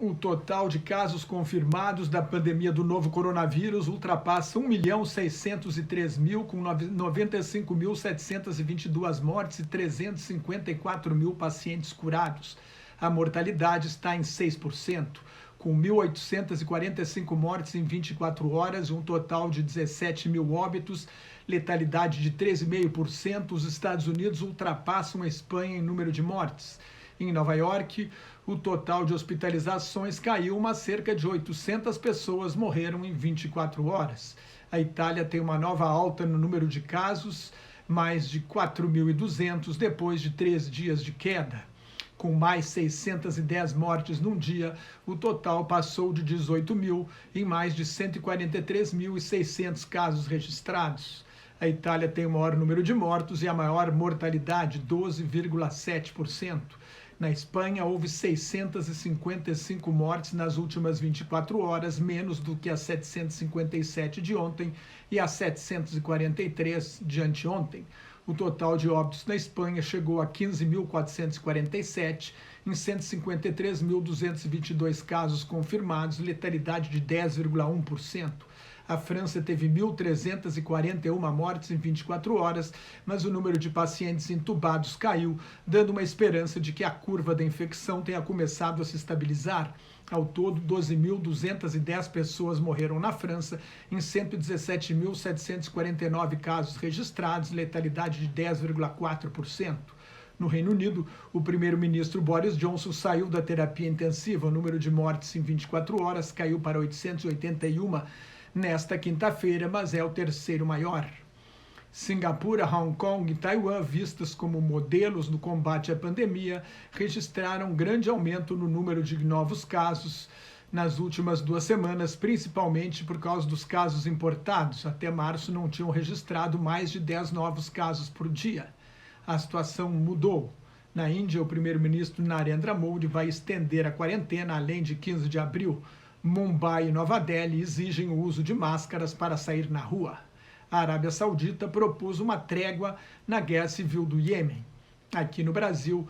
O total de casos confirmados da pandemia do novo coronavírus ultrapassa 1.603.000, com 95.722 mortes e 354 mil pacientes curados. A mortalidade está em 6%, com 1.845 mortes em 24 horas e um total de 17 mil óbitos, letalidade de 13,5%. Os Estados Unidos ultrapassam a Espanha em número de mortes. Em Nova York, o total de hospitalizações caiu, mas cerca de 800 pessoas morreram em 24 horas. A Itália tem uma nova alta no número de casos, mais de 4.200 depois de 3 dias de queda. Com mais 610 mortes num dia, o total passou de 18 mil em mais de 143.600 casos registrados. A Itália tem o maior número de mortos e a maior mortalidade, 12,7%. Na Espanha, houve 655 mortes nas últimas 24 horas, menos do que as 757 de ontem e as 743 de anteontem. O total de óbitos na Espanha chegou a 15.447, em 153.222 casos confirmados, letalidade de 10,1%. A França teve 1.341 mortes em 24 horas, mas o número de pacientes entubados caiu, dando uma esperança de que a curva da infecção tenha começado a se estabilizar. Ao todo, 12.210 pessoas morreram na França, em 117.749 casos registrados, letalidade de 10,4%. No Reino Unido, o primeiro-ministro Boris Johnson saiu da terapia intensiva. O número de mortes em 24 horas caiu para 881 nesta quinta-feira, mas é o terceiro maior. Singapura, Hong Kong e Taiwan, vistas como modelos no combate à pandemia, registraram grande aumento no número de novos casos nas últimas 2 semanas, principalmente por causa dos casos importados. Até março não tinham registrado mais de 10 novos casos por dia. A situação mudou. Na Índia, o primeiro-ministro Narendra Modi vai estender a quarentena além de 15 de abril. Mumbai e Nova Delhi exigem o uso de máscaras para sair na rua. A Arábia Saudita propôs uma trégua na guerra civil do Iêmen. Aqui no Brasil,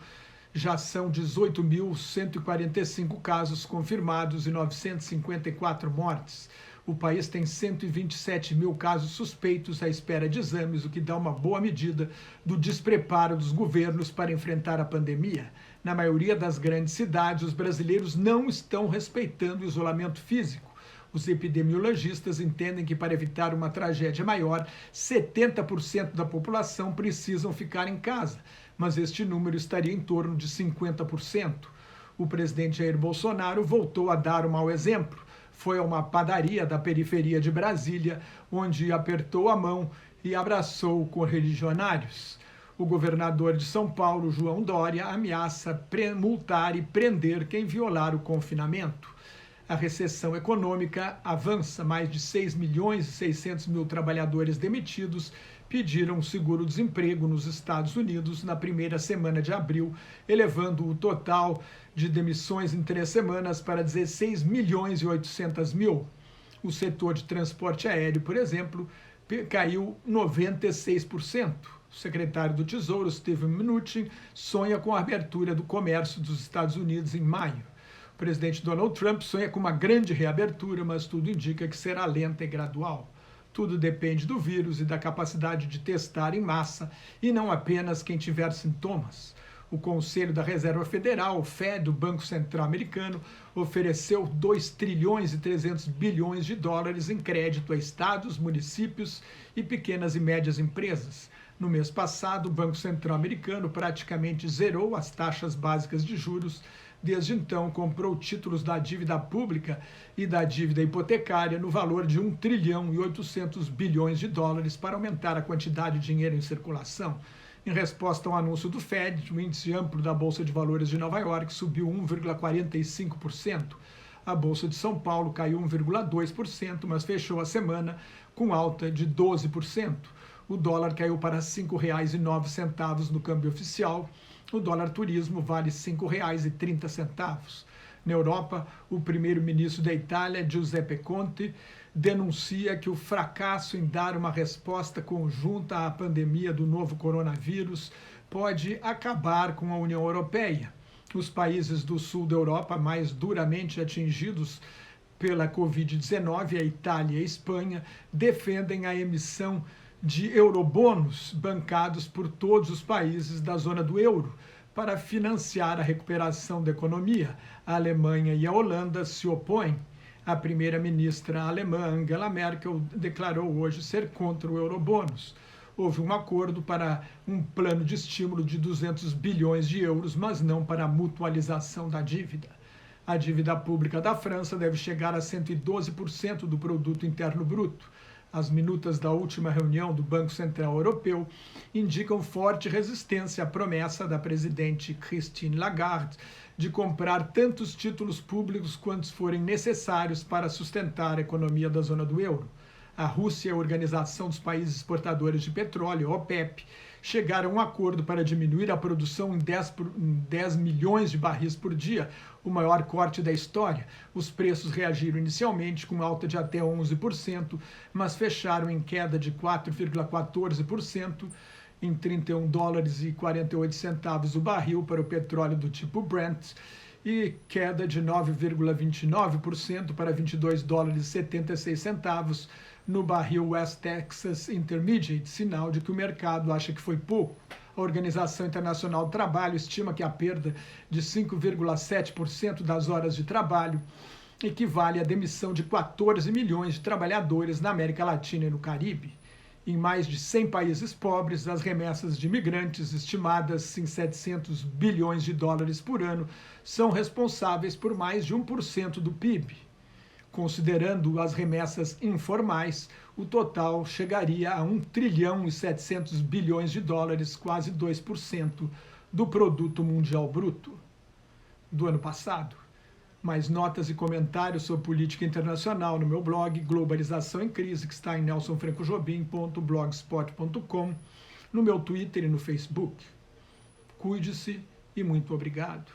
já são 18.145 casos confirmados e 954 mortes. O país tem 127 mil casos suspeitos à espera de exames, o que dá uma boa medida do despreparo dos governos para enfrentar a pandemia. Na maioria das grandes cidades, os brasileiros não estão respeitando o isolamento físico. Os epidemiologistas entendem que, para evitar uma tragédia maior, 70% da população precisam ficar em casa, mas este número estaria em torno de 50%. O presidente Jair Bolsonaro voltou a dar um mau exemplo. Foi a uma padaria da periferia de Brasília, onde apertou a mão e abraçou correligionários. O governador de São Paulo, João Dória, ameaça multar e prender quem violar o confinamento. A recessão econômica avança. Mais de 6.600.000 trabalhadores demitidos pediram seguro-desemprego nos Estados Unidos na primeira semana de abril, elevando o total de demissões em 3 semanas para 16.800.000. O setor de transporte aéreo, por exemplo, caiu 96%. O secretário do Tesouro, Steven Mnuchin, sonha com a abertura do comércio dos Estados Unidos em maio. O presidente Donald Trump sonha com uma grande reabertura, mas tudo indica que será lenta e gradual. Tudo depende do vírus e da capacidade de testar em massa, e não apenas quem tiver sintomas. O Conselho da Reserva Federal, o FED, do Banco Central Americano, ofereceu 2,3 bilhões de dólares em crédito a estados, municípios e pequenas e médias empresas. No mês passado, o Banco Central Americano praticamente zerou as taxas básicas de juros. Desde então, comprou títulos da dívida pública e da dívida hipotecária no valor de 1,8 trilhão de dólares para aumentar a quantidade de dinheiro em circulação. Em resposta ao anúncio do Fed, o índice amplo da Bolsa de Valores de Nova York subiu 1,45%. A Bolsa de São Paulo caiu 1,2%, mas fechou a semana com alta de 12%. O dólar caiu para R$ 5,09 no câmbio oficial. O dólar turismo vale R$ 5,30. Na Europa, o primeiro-ministro da Itália, Giuseppe Conte, denuncia que o fracasso em dar uma resposta conjunta à pandemia do novo coronavírus pode acabar com a União Europeia. Os países do sul da Europa mais duramente atingidos pela Covid-19, a Itália e a Espanha, defendem a emissão de eurobônus bancados por todos os países da zona do euro para financiar a recuperação da economia. A Alemanha e a Holanda se opõem. A primeira-ministra alemã Angela Merkel declarou hoje ser contra o eurobônus. Houve um acordo para um plano de estímulo de 200 bilhões de euros, mas não para a mutualização da dívida. A dívida pública da França deve chegar a 112% do produto interno bruto. As minutas da última reunião do Banco Central Europeu indicam forte resistência à promessa da presidente Christine Lagarde de comprar tantos títulos públicos quantos forem necessários para sustentar a economia da zona do euro. A Rússia e a Organização dos Países Exportadores de Petróleo, OPEP, chegaram a um acordo para diminuir a produção em 10 milhões de barris por dia, o maior corte da história. Os preços reagiram inicialmente com alta de até 11%, mas fecharam em queda de 4,14%, em 31 dólares e 48 centavos o barril para o petróleo do tipo Brent, e queda de 9,29% para 22 dólares e 76 centavos no barril West Texas Intermediate, sinal de que o mercado acha que foi pouco. A Organização Internacional do Trabalho estima que a perda de 5,7% das horas de trabalho equivale à demissão de 14 milhões de trabalhadores na América Latina e no Caribe. Em mais de 100 países pobres, as remessas de imigrantes, estimadas em 700 bilhões de dólares por ano, são responsáveis por mais de 1% do PIB. Considerando as remessas informais, o total chegaria a 1 trilhão e 700 bilhões de dólares, quase 2% do produto mundial bruto do ano passado. Mais notas e comentários sobre política internacional no meu blog Globalização em Crise, que está em nelsonfrancojobim.blogspot.com, no meu Twitter e no Facebook. Cuide-se e muito obrigado.